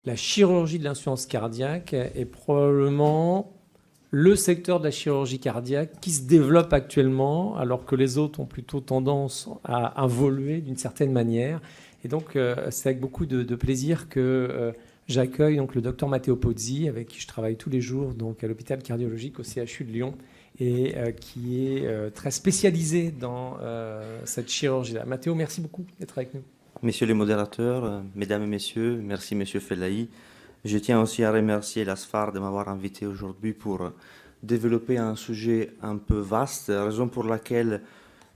La chirurgie de l'insuffisance cardiaque est probablement le secteur de la chirurgie cardiaque qui se développe actuellement, alors que les autres ont plutôt tendance à évoluer d'une certaine manière. Et donc, c'est avec beaucoup de plaisir que j'accueille donc le docteur Matteo Pozzi, avec qui je travaille tous les jours donc à l'hôpital cardiologique au CHU de Lyon, et qui est très spécialisé dans cette chirurgie-là. Matteo, merci beaucoup d'être avec nous. Messieurs les modérateurs, mesdames et messieurs, merci Monsieur Fellahi. Je tiens aussi à remercier l'ASFAR de m'avoir invité aujourd'hui pour développer un sujet un peu vaste, raison pour laquelle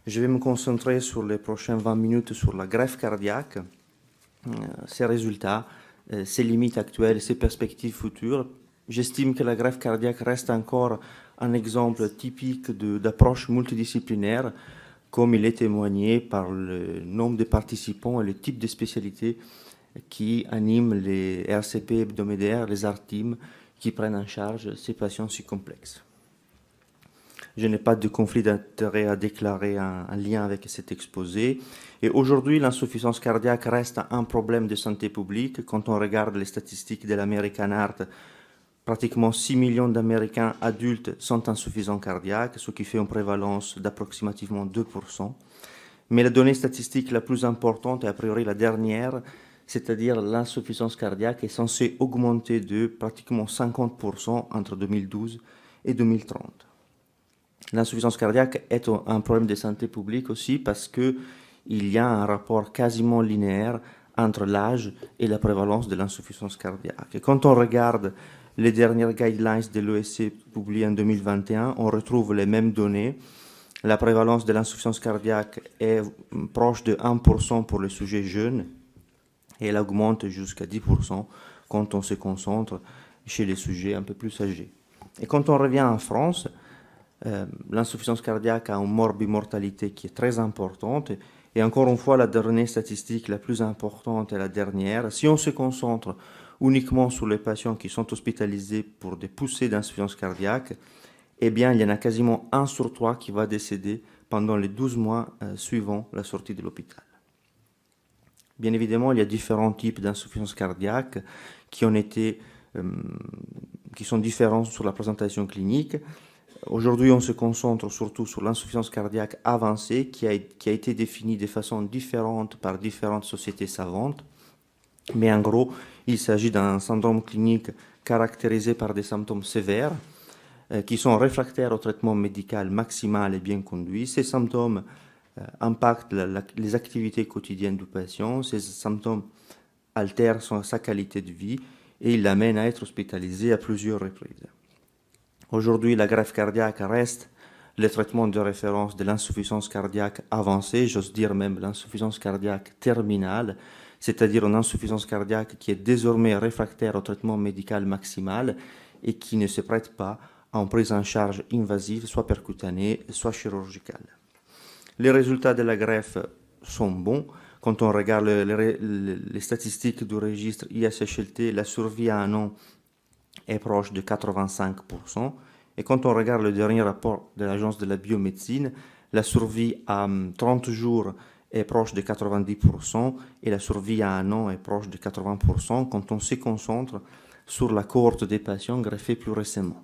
je vais me concentrer sur les prochaines 20 minutes sur la greffe cardiaque, ses résultats, ses limites actuelles, ses perspectives futures. J'estime que la greffe cardiaque reste encore un exemple typique d'approche multidisciplinaire, comme il est témoigné par le nombre de participants et le type de spécialités qui animent les RCP hebdomadaires, les ARTIM, qui prennent en charge ces patients si complexes. Je n'ai pas de conflit d'intérêt à déclarer un lien avec cet exposé. Et aujourd'hui, l'insuffisance cardiaque reste un problème de santé publique. Quand on regarde les statistiques de l'American Heart, pratiquement 6 millions d'Américains adultes sont insuffisants cardiaques, ce qui fait une prévalence d'approximativement 2%. Mais la donnée statistique la plus importante, et a priori la dernière, c'est-à-dire l'insuffisance cardiaque, est censée augmenter de pratiquement 50% entre 2012 et 2030. L'insuffisance cardiaque est un problème de santé publique aussi parce qu'il y a un rapport quasiment linéaire entre l'âge et la prévalence de l'insuffisance cardiaque. Et quand on regarde les dernières guidelines de l'OSC publiées en 2021, on retrouve les mêmes données. La prévalence de l'insuffisance cardiaque est proche de 1% pour les sujets jeunes et elle augmente jusqu'à 10% quand on se concentre chez les sujets un peu plus âgés. Et quand on revient en France, l'insuffisance cardiaque a une morbimortalité qui est très importante. Et encore une fois, la donnée statistique la plus importante est la dernière. Si on se concentre uniquement sur les patients qui sont hospitalisés pour des poussées d'insuffisance cardiaque, eh bien, il y en a quasiment 1 sur 3 qui va décéder pendant les 12 mois suivant la sortie de l'hôpital. Bien évidemment, il y a différents types d'insuffisance cardiaque qui sont différents sur la présentation clinique. Aujourd'hui, on se concentre surtout sur l'insuffisance cardiaque avancée qui a été définie de façon différente par différentes sociétés savantes. Mais en gros, il s'agit d'un syndrome clinique caractérisé par des symptômes sévères qui sont réfractaires au traitement médical maximal et bien conduit. Ces symptômes impactent les activités quotidiennes du patient. Ces symptômes altèrent sa qualité de vie et il l'amène à être hospitalisé à plusieurs reprises. Aujourd'hui, la greffe cardiaque reste le traitement de référence de l'insuffisance cardiaque avancée, j'ose dire même l'insuffisance cardiaque terminale, c'est-à-dire une insuffisance cardiaque qui est désormais réfractaire au traitement médical maximal et qui ne se prête pas à une prise en charge invasive, soit percutanée, soit chirurgicale. Les résultats de la greffe sont bons. Quand on regarde les statistiques du registre ISHLT, la survie à 1 an est proche de 85%. Et quand on regarde le dernier rapport de l'Agence de la biomédecine, la survie à 30 jours est proche de 90% et la survie à 1 an est proche de 80% quand on se concentre sur la cohorte des patients greffés plus récemment.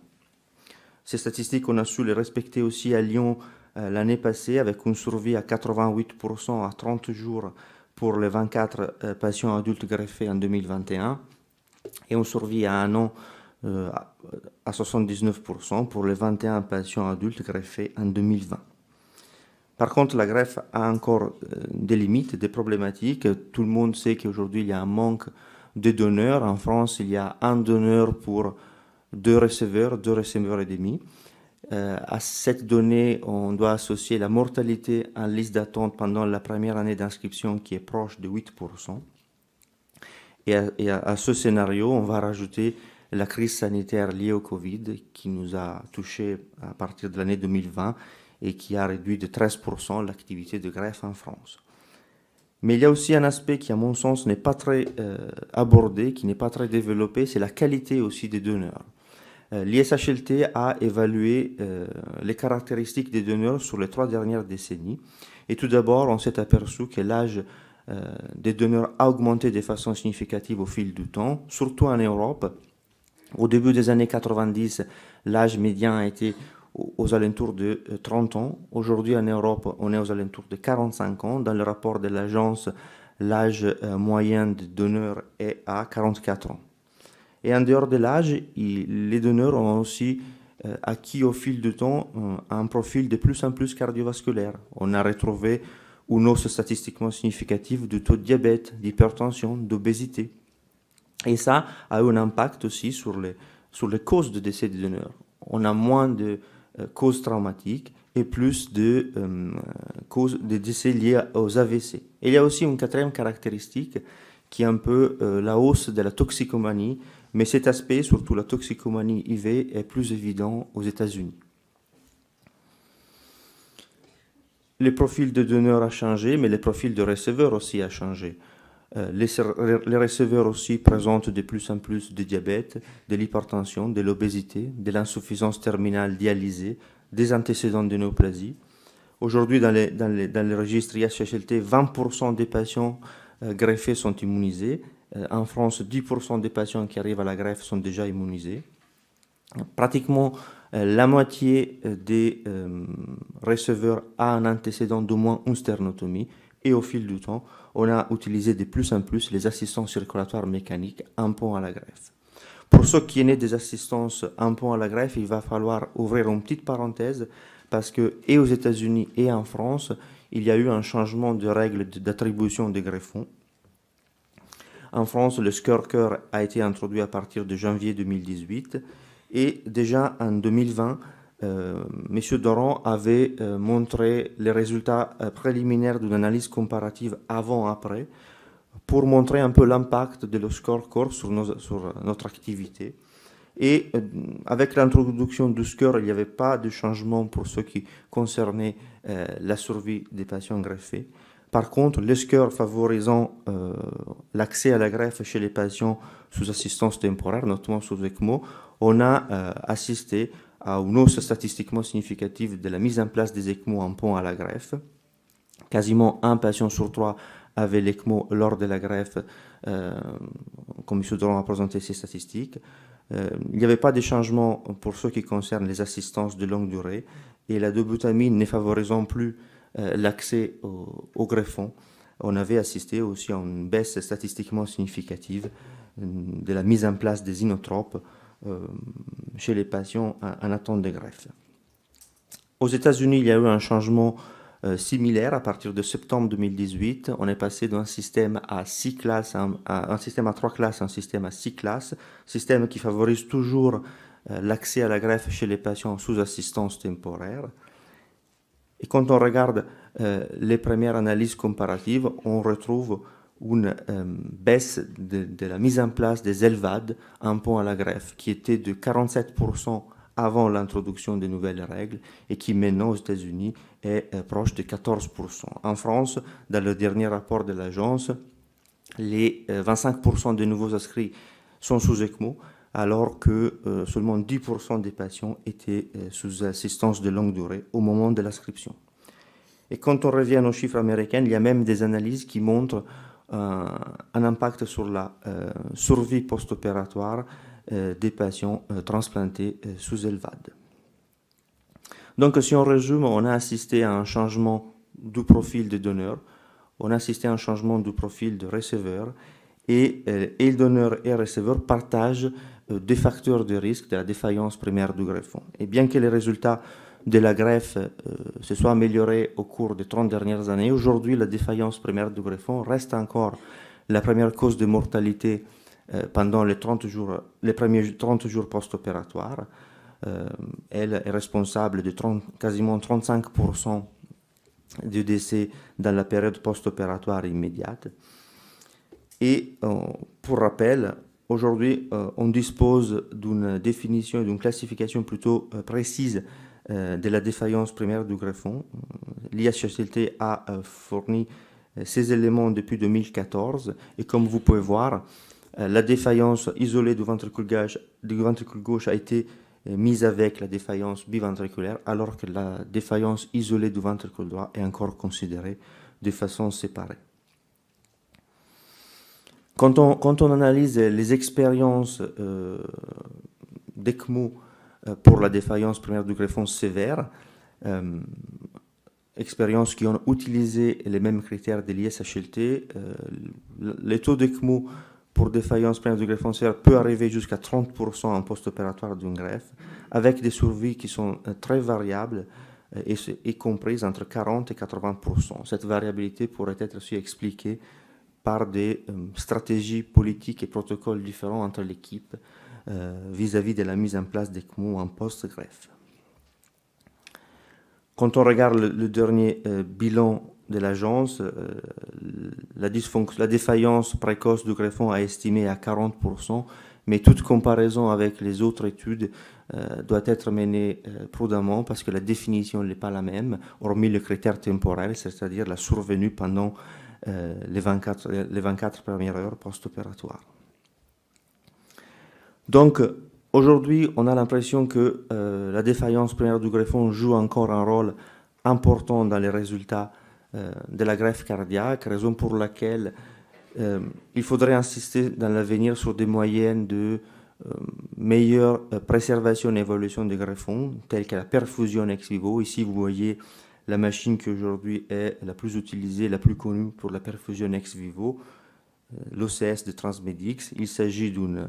Ces statistiques, on a su les respecter aussi à Lyon l'année passée avec une survie à 88% à 30 jours pour les 24 patients adultes greffés en 2021 et une survie à 1 an à 79% pour les 21 patients adultes greffés en 2020. Par contre, la greffe a encore des limites, des problématiques. Tout le monde sait qu'aujourd'hui, il y a un manque de donneurs. En France, il y a 1 donneur pour 2 receveurs et demi. À cette donnée, on doit associer la mortalité en liste d'attente pendant la première année d'inscription qui est proche de 8%. Et à ce scénario, on va rajouter la crise sanitaire liée au Covid qui nous a touchés à partir de l'année 2020 et qui a réduit de 13% l'activité de greffe en France. Mais il y a aussi un aspect qui, à mon sens, n'est pas très abordé, qui n'est pas très développé, c'est la qualité aussi des donneurs. L'ISHLT a évalué les caractéristiques des donneurs sur les 3 dernières décennies. Et tout d'abord, on s'est aperçu que l'âge des donneurs a augmenté de façon significative au fil du temps, surtout en Europe. Au début des années 90, l'âge médian a été aux alentours de 30 ans. Aujourd'hui, en Europe, on est aux alentours de 45 ans. Dans le rapport de l'agence, l'âge moyen des donneurs est à 44 ans. Et en dehors de l'âge, les donneurs ont aussi acquis au fil du temps un profil de plus en plus cardiovasculaire. On a retrouvé une hausse statistiquement significative du taux de diabète, d'hypertension, d'obésité. Et ça a eu un impact aussi sur les causes de décès des donneurs. On a moins de causes traumatiques et plus de causes de décès liés aux AVC. Et il y a aussi une quatrième caractéristique qui est un peu la hausse de la toxicomanie, mais cet aspect, surtout la toxicomanie IV, est plus évident aux États-Unis. Le profil de donneur a changé, mais le profil de receveur aussi a changé. Les receveurs aussi présentent de plus en plus de diabète, de l'hypertension, de l'obésité, de l'insuffisance terminale dialysée, des antécédents de néoplasie. Aujourd'hui, dans les registres IHHLT, 20% des patients greffés sont immunisés. En France, 10% des patients qui arrivent à la greffe sont déjà immunisés. Pratiquement la moitié des receveurs a un antécédent d'au moins une sternotomie. Et au fil du temps, on a utilisé de plus en plus les assistances circulatoires mécaniques en pont à la greffe. Pour ceux qui est des assistances en pont à la greffe, il va falloir ouvrir une petite parenthèse parce que, et aux États-Unis et en France, il y a eu un changement de règles d'attribution des greffons. En France, le SCORE-COEUR a été introduit à partir de janvier 2018 et déjà en 2020, M. Doron avait montré les résultats préliminaires d'une analyse comparative avant-après pour montrer un peu l'impact de le SCORE-COEUR sur notre activité. Et avec l'introduction du SCORE, il n'y avait pas de changement pour ce qui concernait la survie des patients greffés. Par contre, le SCORE favorisant l'accès à la greffe chez les patients sous assistance temporaire, notamment sous ECMO, on a assisté à une hausse statistiquement significative de la mise en place des ECMO en pont à la greffe. Quasiment un patient sur trois avait l'ECMO lors de la greffe, comme M. Doron a présenté ces statistiques. Il n'y avait pas de changement pour ce qui concerne les assistances de longue durée et la dobutamine ne favorisant plus l'accès au greffon. On avait assisté aussi à une baisse statistiquement significative de la mise en place des inotropes chez les patients en attente de greffe. Aux États-Unis, il y a eu un changement similaire à partir de septembre 2018. On est passé d'un système à 6 classes, un système à 3 classes, un système à 6 classes, système qui favorise toujours l'accès à la greffe chez les patients sous assistance temporaire. Et quand on regarde les premières analyses comparatives, on retrouve une baisse de la mise en place des LVAD en pont à la greffe, qui était de 47% avant l'introduction des nouvelles règles et qui maintenant aux États-Unis est proche de 14%. En France, dans le dernier rapport de l'agence, les 25% des nouveaux inscrits sont sous ECMO, alors que seulement 10% des patients étaient sous assistance de longue durée au moment de l'inscription. Et quand on revient aux chiffres américains, il y a même des analyses qui montrent un impact sur la survie post-opératoire des patients transplantés sous LVAD. Donc si on résume, on a assisté à un changement du profil des donneurs, on a assisté à un changement du profil de receveur, et le donneur et le receveur partagent des facteurs de risque de la défaillance primaire du greffon. Et bien que les résultats de la greffe se soient améliorés au cours des 30 dernières années, aujourd'hui la défaillance primaire du greffon reste encore la première cause de mortalité pendant les premiers 30 jours post-opératoires. Elle est responsable de quasiment 35% du décès dans la période post-opératoire immédiate. Et pour rappel, aujourd'hui, on dispose d'une définition et d'une classification plutôt précise de la défaillance primaire du greffon. L'IHHLT a fourni ces éléments depuis 2014 et comme vous pouvez voir, la défaillance isolée du ventricule gauche a été mise avec la défaillance biventriculaire, alors que la défaillance isolée du ventricule droit est encore considérée de façon séparée. Quand on analyse les expériences d'ECMO pour la défaillance primaire du greffon sévère, expériences qui ont utilisé les mêmes critères de l'ISHLT, les taux d'ECMO pour défaillance primaire du greffon sévère peut arriver jusqu'à 30% en post-opératoire d'une greffe, avec des survies qui sont très variables et comprises entre 40 et 80%. Cette variabilité pourrait être aussi expliquée par des stratégies politiques et protocoles différents entre l'équipe vis-à-vis de la mise en place d'ECMO en post-greffe. Quand on regarde le dernier bilan de l'agence, la défaillance précoce du greffon a estimé à 40%, mais toute comparaison avec les autres études doit être menée prudemment parce que la définition n'est pas la même, hormis le critère temporel, c'est-à-dire la survenue pendant les 24 premières heures post-opératoires. Donc, aujourd'hui, on a l'impression que la défaillance primaire du greffon joue encore un rôle important dans les résultats de la greffe cardiaque, raison pour laquelle il faudrait insister dans l'avenir sur des moyennes de meilleure préservation et évolution des greffons, telles que la perfusion ex vivo. Ici, vous voyez la machine qui aujourd'hui est la plus utilisée, la plus connue pour la perfusion ex vivo, l'OCS de Transmedix. Il s'agit d'un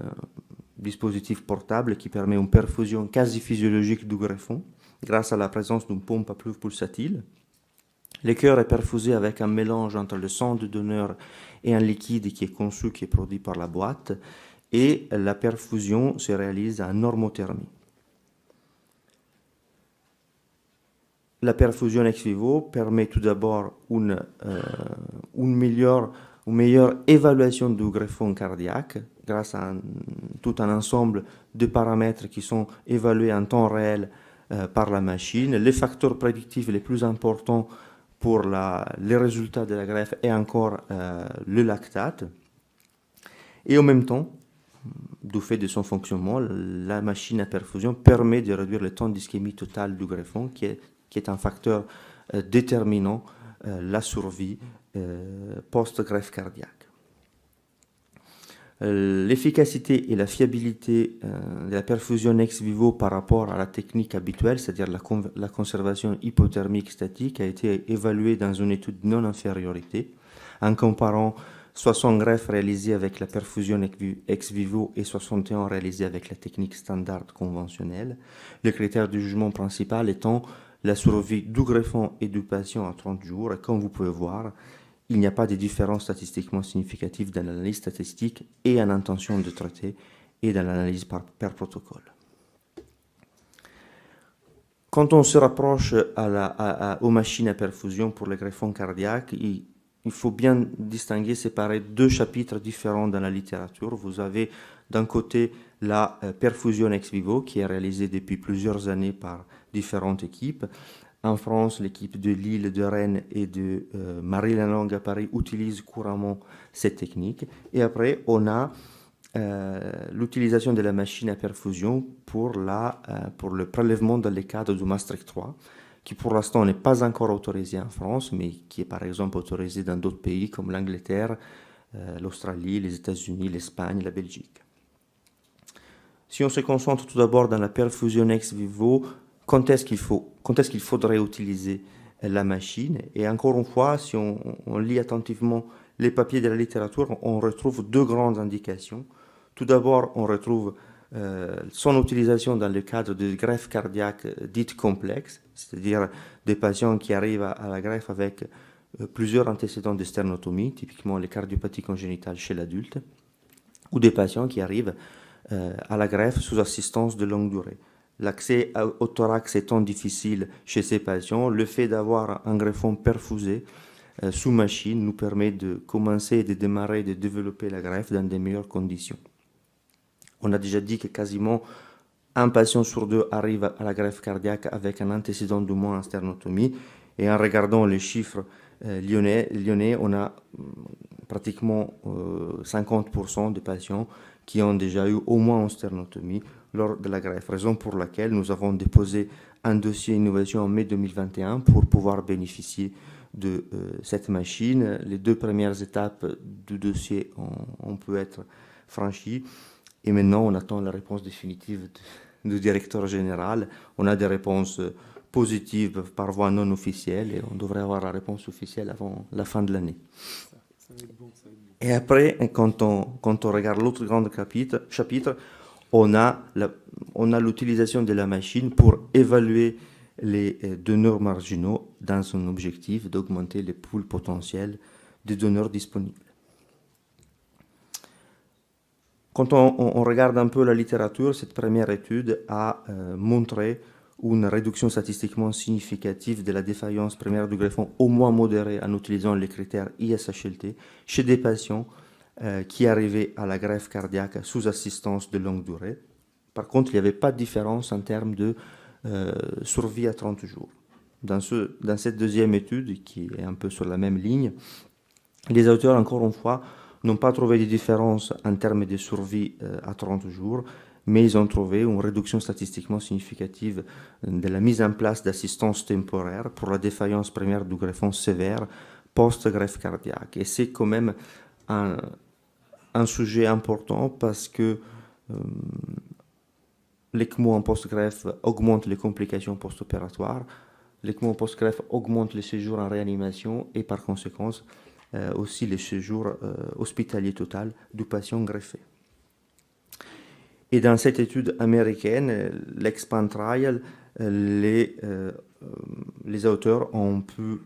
dispositif portable qui permet une perfusion quasi physiologique du greffon grâce à la présence d'une pompe à flux pulsatile. Le cœur est perfusé avec un mélange entre le sang du donneur et un liquide qui est conçu, qui est produit par la boîte, et la perfusion se réalise en normothermie. La perfusion ex vivo permet tout d'abord une meilleure évaluation du greffon cardiaque grâce à tout un ensemble de paramètres qui sont évalués en temps réel par la machine. Les facteurs prédictifs les plus importants pour les résultats de la greffe est encore le lactate. Et en même temps, du fait de son fonctionnement, la machine à perfusion permet de réduire le temps d'ischémie totale du greffon, qui est un facteur déterminant la survie post-greffe cardiaque. L'efficacité et la fiabilité de la perfusion ex vivo par rapport à la technique habituelle, c'est-à-dire la conservation hypothermique statique, a été évaluée dans une étude non-infériorité en comparant 60 greffes réalisées avec la perfusion ex vivo et 61 réalisées avec la technique standard conventionnelle. Le critère du jugement principal étant la survie du greffon et du patient à 30 jours. Et comme vous pouvez voir, il n'y a pas de différence statistiquement significative dans l'analyse statistique et en intention de traiter et dans l'analyse par protocole. Quand on se rapproche aux machines à perfusion pour les greffons cardiaques, il faut bien distinguer, séparer deux chapitres différents dans la littérature. Vous avez d'un côté la perfusion ex vivo qui est réalisée depuis plusieurs années par différentes équipes. En France, l'équipe de Lille, de Rennes et de Marie-Lange à Paris utilise couramment cette technique. Et après, on a l'utilisation de la machine à perfusion pour le prélèvement dans le cadre du Maastricht 3, qui pour l'instant n'est pas encore autorisé en France, mais qui est par exemple autorisé dans d'autres pays comme l'Angleterre, l'Australie, les États-Unis, l'Espagne, la Belgique. Si on se concentre tout d'abord dans la perfusion ex vivo, quand est-ce qu'il faudrait utiliser la machine? Et encore une fois, si on lit attentivement les papiers de la littérature, on retrouve deux grandes indications. Tout d'abord, on retrouve son utilisation dans le cadre de greffes cardiaques dites complexes, c'est-à-dire des patients qui arrivent à la greffe avec plusieurs antécédents de sternotomie, typiquement les cardiopathies congénitales chez l'adulte, ou des patients qui arrivent à la greffe sous assistance de longue durée. L'accès au thorax étant difficile chez ces patients, le fait d'avoir un greffon perfusé sous machine nous permet de commencer, de démarrer, de développer la greffe dans des meilleures conditions. On a déjà dit que quasiment un patient sur deux arrive à la greffe cardiaque avec un antécédent de moins en sternotomie. Et en regardant les chiffres lyonnais, on a pratiquement 50% des patients qui ont déjà eu au moins une sternotomie lors de la greffe, raison pour laquelle nous avons déposé un dossier innovation en mai 2021 pour pouvoir bénéficier de cette machine. Les 2 premières étapes du dossier ont pu être franchies. Et maintenant, on attend la réponse définitive du directeur général. On a des réponses positives par voie non officielle et on devrait avoir la réponse officielle avant la fin de l'année. Et après, quand on regarde l'autre grand chapitre, on a l'utilisation de la machine pour évaluer les donneurs marginaux dans un objectif d'augmenter les pools potentiels de donneurs disponibles. Quand on regarde un peu la littérature, cette première étude a montré une réduction statistiquement significative de la défaillance primaire du greffon, au moins modérée, en utilisant les critères ISHLT chez des patients qui arrivaient à la greffe cardiaque sous assistance de longue durée. Par contre, il n'y avait pas de différence en termes de survie à 30 jours. Dans cette deuxième étude, qui est un peu sur la même ligne, les auteurs, encore une fois, n'ont pas trouvé de différence en termes de survie à 30 jours, mais ils ont trouvé une réduction statistiquement significative de la mise en place d'assistance temporaire pour la défaillance primaire du greffon sévère post-greffe cardiaque. Et c'est quand même un sujet important parce que l'ECMO en post-greffe augmente les complications post-opératoires, l'ECMO en post-greffe augmente les séjours en réanimation et par conséquent aussi les séjours hospitaliers total du patient greffé. Et dans cette étude américaine, l'Expand Trial, les auteurs ont pu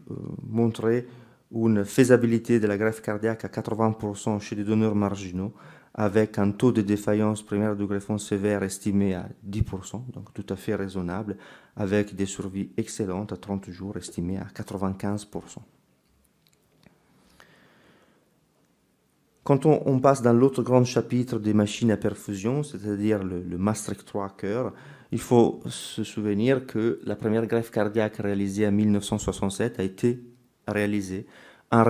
montrer une faisabilité de la greffe cardiaque à 80% chez les donneurs marginaux, avec un taux de défaillance primaire du greffon sévère estimé à 10%, donc tout à fait raisonnable, avec des survies excellentes à 30 jours estimées à 95%. Quand on passe dans l'autre grand chapitre des machines à perfusion, c'est-à-dire le Maastricht 3 cœur, il faut se souvenir que la première greffe cardiaque réalisée en 1967 a été réalisée en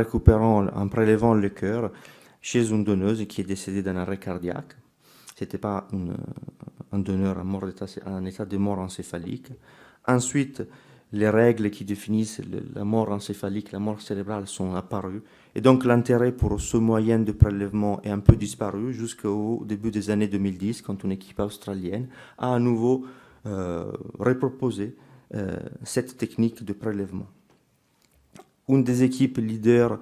prélevant le cœur chez une donneuse qui est décédée d'un arrêt cardiaque. Ce n'était pas un donneur en état de mort encéphalique. Ensuite, les règles qui définissent la mort encéphalique, la mort cérébrale sont apparues. Et donc l'intérêt pour ce moyen de prélèvement est un peu disparu jusqu'au début des années 2010, quand une équipe australienne a à nouveau reproposé cette technique de prélèvement. Une des équipes leaders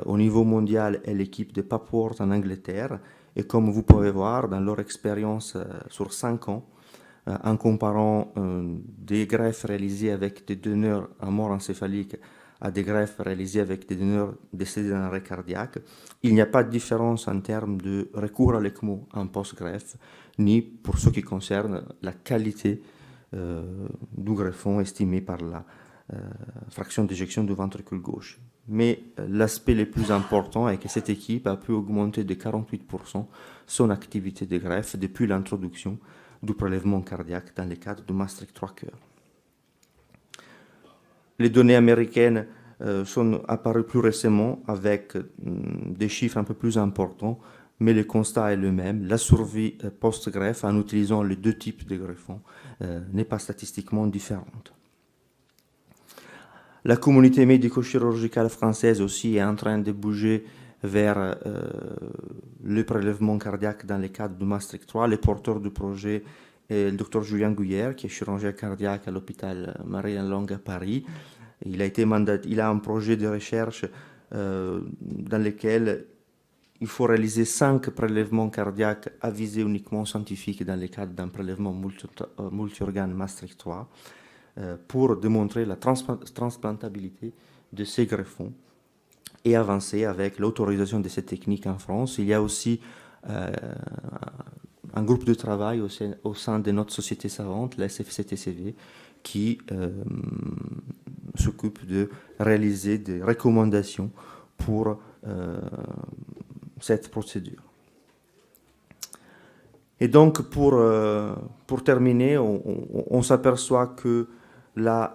au niveau mondial est l'équipe de Papworth en Angleterre. Et comme vous pouvez voir, dans leur expérience sur 5 ans, en comparant des greffes réalisées avec des donneurs à mort encéphalique à des greffes réalisées avec des donneurs décédés d'un arrêt cardiaque, il n'y a pas de différence en termes de recours à l'ECMO en post-greffe, ni pour ce qui concerne la qualité du greffon estimé par la fraction d'éjection du ventricule gauche. Mais l'aspect le plus important est que cette équipe a pu augmenter de 48% son activité de greffe depuis l'introduction du prélèvement cardiaque dans le cadre du Maastricht 3 cœur. Les données américaines sont apparues plus récemment avec des chiffres un peu plus importants, mais le constat est le même. La survie post-greffe en utilisant les 2 types de greffons n'est pas statistiquement différente. La communauté médico-chirurgicale française aussi est en train de bouger vers le prélèvement cardiaque dans le cadre du Maastricht 3. Les porteurs du projet est le Dr Julien Guyère, qui est chirurgien cardiaque à l'hôpital Marianne-Lange à Paris. Il a un projet de recherche dans lequel il faut réaliser 5 prélèvements cardiaques à visée uniquement scientifique dans le cadre d'un prélèvement multi-organe Maastricht 3 pour démontrer la transplantabilité de ces greffons et avancer avec l'autorisation de cette technique en France. Il y a aussi un groupe de travail au sein de notre société savante, la SFCTCV, qui s'occupe de réaliser des recommandations pour cette procédure. Et donc, pour terminer, on s'aperçoit que la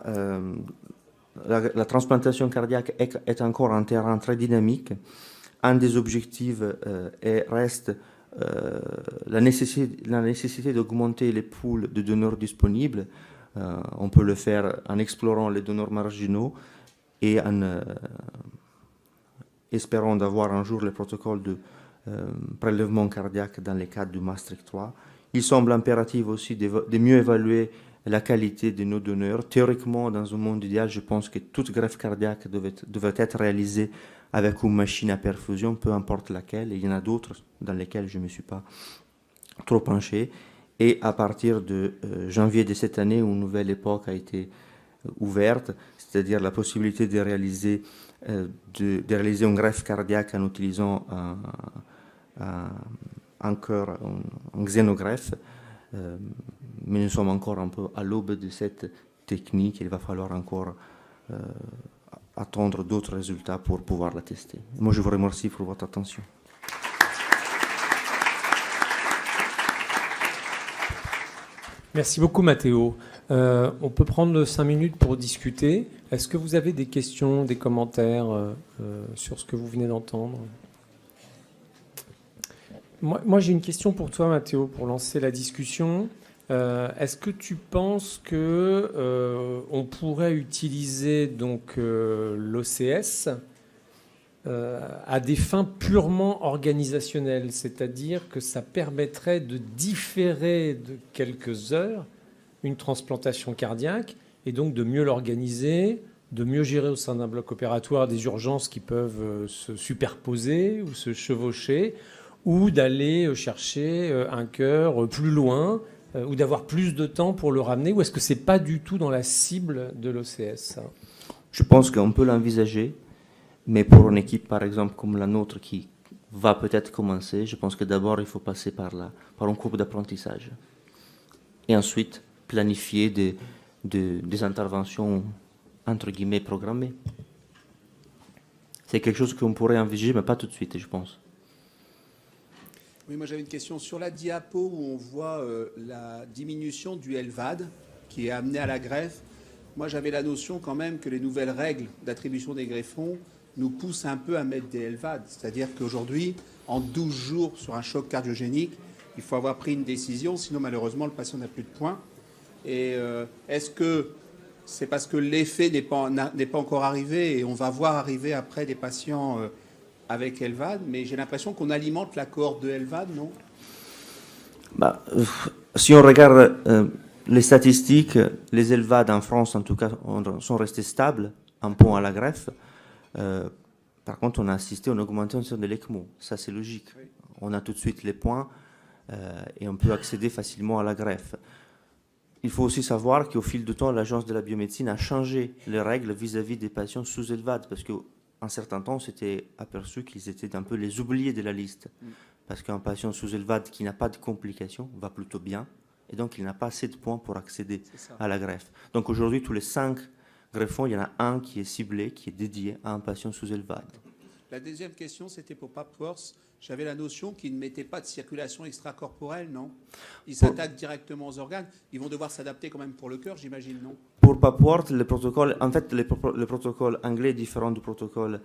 transplantation cardiaque est encore un terrain très dynamique. Un des objectifs reste la nécessité d'augmenter les pools de donneurs disponibles. On peut le faire en explorant les donneurs marginaux, et en espérant d'avoir un jour le protocole de prélèvement cardiaque dans les cadres du Maastricht 3. Il semble impératif aussi de mieux évaluer la qualité de nos donneurs. Théoriquement, dans un monde idéal, je pense que toute greffe cardiaque devrait être réalisée avec une machine à perfusion, peu importe laquelle. Et il y en a d'autres dans lesquelles je ne me suis pas trop penché. Et à partir de janvier de cette année, une nouvelle époque a été ouverte, c'est-à-dire la possibilité de réaliser une greffe cardiaque en utilisant un cœur, un xénogreffe. Mais nous sommes encore un peu à l'aube de cette technique. Il va falloir encore attendre d'autres résultats pour pouvoir la tester. Moi, je vous remercie pour votre attention. Merci beaucoup, Matteo. On peut prendre 5 minutes pour discuter. Est-ce que vous avez des questions, des commentaires sur ce que vous venez d'entendre ? Moi, j'ai une question pour toi, Matteo, pour lancer la discussion. Est-ce que tu penses que on pourrait utiliser donc l'OCS à des fins purement organisationnelles, c'est-à-dire que ça permettrait de différer de quelques heures une transplantation cardiaque et donc de mieux l'organiser, de mieux gérer au sein d'un bloc opératoire des urgences qui peuvent se superposer ou se chevaucher, ou d'aller chercher un cœur plus loin, ou d'avoir plus de temps pour le ramener, ou est-ce que c'est pas du tout dans la cible de l'OCS ? Je pense qu'on peut l'envisager, mais pour une équipe, par exemple, comme la nôtre, qui va peut-être commencer, je pense que d'abord, il faut passer par une courbe d'apprentissage. Et ensuite, planifier des interventions, entre guillemets, programmées. C'est quelque chose qu'on pourrait envisager, mais pas tout de suite, je pense. Oui, moi j'avais une question. Sur la diapo où on voit la diminution du LVAD qui est amené à la greffe, moi j'avais la notion quand même que les nouvelles règles d'attribution des greffons nous poussent un peu à mettre des LVAD. C'est-à-dire qu'aujourd'hui, en 12 jours sur un choc cardiogénique, il faut avoir pris une décision, sinon malheureusement le patient n'a plus de points. Et est-ce que c'est parce que l'effet n'est pas encore arrivé et on va voir arriver après des patients avec LVAD, mais j'ai l'impression qu'on alimente la cohorte de LVAD, non ? Si on regarde les statistiques, les LVAD en France, en tout cas, sont restés stables, un point à la greffe. Par contre, on a assisté à une augmentation de l'ECMO. Ça, c'est logique. Oui. On a tout de suite les points et on peut accéder facilement à la greffe. Il faut aussi savoir qu'au fil du temps, l'Agence de la biomédecine a changé les règles vis-à-vis des patients sous LVAD, parce qu'en certain temps, on s'était aperçu qu'ils étaient un peu les oubliés de la liste. Parce qu'un patient sous LVAD qui n'a pas de complications va plutôt bien, et donc il n'a pas assez de points pour accéder à la greffe. Donc aujourd'hui, tous les 5 greffons, il y en a un qui est ciblé, qui est dédié à un patient sous LVAD. La deuxième question, c'était pour Papworth. J'avais la notion qu'ils ne mettaient pas de circulation extracorporelle, non ? Ils s'attaquent directement aux organes. Ils vont devoir s'adapter quand même pour le cœur, j'imagine, non ? Pour Papworth, le protocole anglais est différent du protocole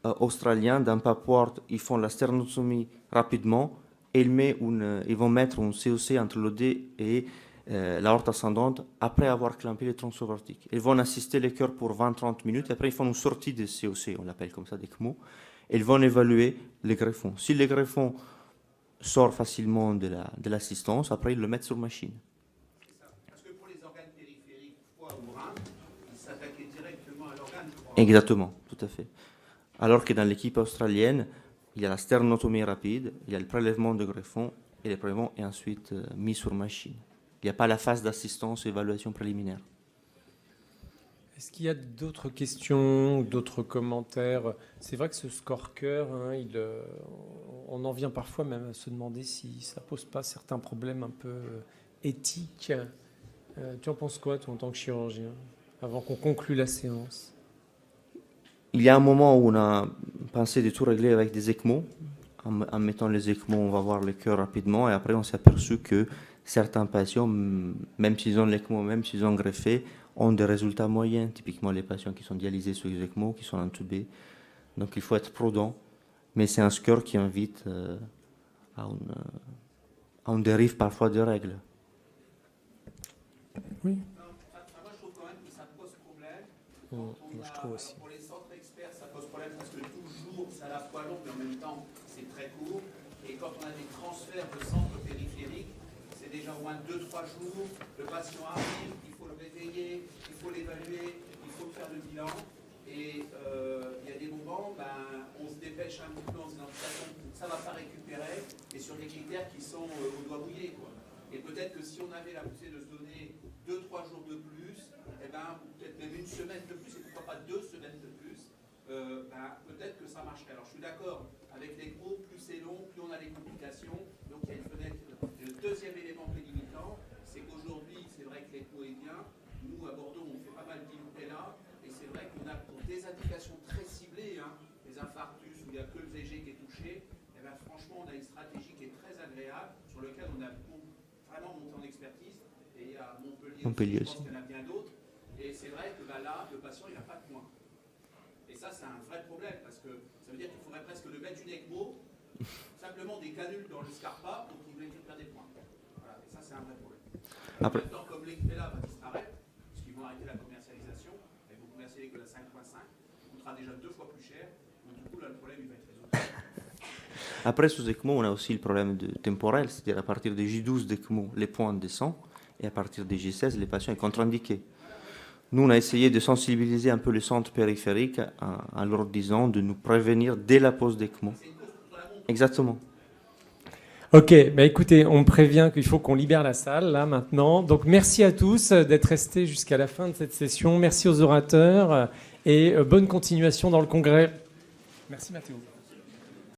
australien. Dans Papworth, ils font la sternotomie rapidement et ils vont mettre un COC entre l'OD et l'aorte ascendante après avoir clampé les tronçons aortiques. Ils vont assister les cœurs pour 20-30 minutes et après ils font une sortie de COC, on l'appelle comme ça, des CMO. Ils vont évaluer les greffons. Si les greffons sortent facilement de l'assistance, après ils le mettent sur machine. Parce que pour les organes périphériques, foie ou rein, ils s'attaquaient directement à l'organe. Exactement, tout à fait. Alors que dans l'équipe australienne, il y a la sternotomie rapide, il y a le prélèvement de greffons et le prélèvement est ensuite mis sur machine. Il n'y a pas la phase d'assistance et évaluation préliminaire. Est-ce qu'il y a d'autres questions, d'autres commentaires ? C'est vrai que ce score cœur, on en vient parfois même à se demander si ça ne pose pas certains problèmes un peu éthiques. Tu en penses quoi, toi, en tant que chirurgien, avant qu'on conclue la séance ? Il y a un moment où on a pensé de tout régler avec des ECMO. En mettant les ECMO, on va voir le cœur rapidement et après on s'est aperçu que certains patients, même s'ils ont l'ECMO, même s'ils ont greffé, ont des résultats moyens. Typiquement les patients qui sont dialysés sur les ECMO, qui sont intubés. Donc il faut être prudent. Mais c'est un score qui invite à une dérive parfois de règles. Oui. Moi je trouve quand même que ça pose problème quand on je trouve aussi. Pour les centres experts, ça pose problème parce que toujours, c'est à la fois long, mais en même temps, c'est très court. Et quand on a des transferts de centres périphériques, c'est déjà au moins 2-3 jours. Le patient arrive, il faut le réveiller, il faut l'évaluer, il faut faire le bilan. Et il y a des moments, on se dépêche un petit peu en se disant ça ne va pas récupérer, et sur des critères qui sont au doigt mouillé, quoi. Et peut-être que si on avait la possibilité de se donner 2-3 jours de plus, ou peut-être même une semaine de plus, et pourquoi pas 2 semaines de plus, peut-être que ça marcherait. Alors je suis d'accord, avec l'ECMO, plus c'est long, plus on a des complications, donc il y a une fenêtre. Et le deuxième élément limitant, c'est qu'aujourd'hui, c'est vrai que l'ECMO est bien. Nous, à Bordeaux, on fait pas mal d'INPELA, et c'est vrai qu'on a pour des indications très ciblées, les infarctus où il n'y a que le VG qui est touché, franchement, on a une stratégie qui est très agréable, sur laquelle on a vraiment monté en expertise. Et à Montpellier aussi, je pense qu'il y en a bien d'autres. Et c'est vrai que là, le patient, il n'a pas de points. Et ça, c'est un vrai problème, parce que ça veut dire qu'il faudrait presque le mettre une ECMO, simplement des canules dans le Scarpa, pour qu'il récupère des points. Voilà. Et ça, c'est un vrai problème. En même temps, comme l'ECMELA va disparaître, parce qu'ils vont arrêter la commercialisation, et vous commercialisez que la 5.5, qui coûtera déjà 2 fois plus cher. Donc du coup, là, le problème, il va être résolu. Après, sous ECMO, on a aussi le problème temporel, c'est-à-dire à partir des J12 d'ECMO, les points descendent, et à partir des J16, les patients sont contre-indiqués. Nous, on a essayé de sensibiliser un peu les centres périphériques en leur disant de nous prévenir dès la pause d'ECMO. Exactement. Ok, écoutez, on me prévient qu'il faut qu'on libère la salle, là, maintenant. Donc, merci à tous d'être restés jusqu'à la fin de cette session. Merci aux orateurs et bonne continuation dans le congrès. Merci Mathéo.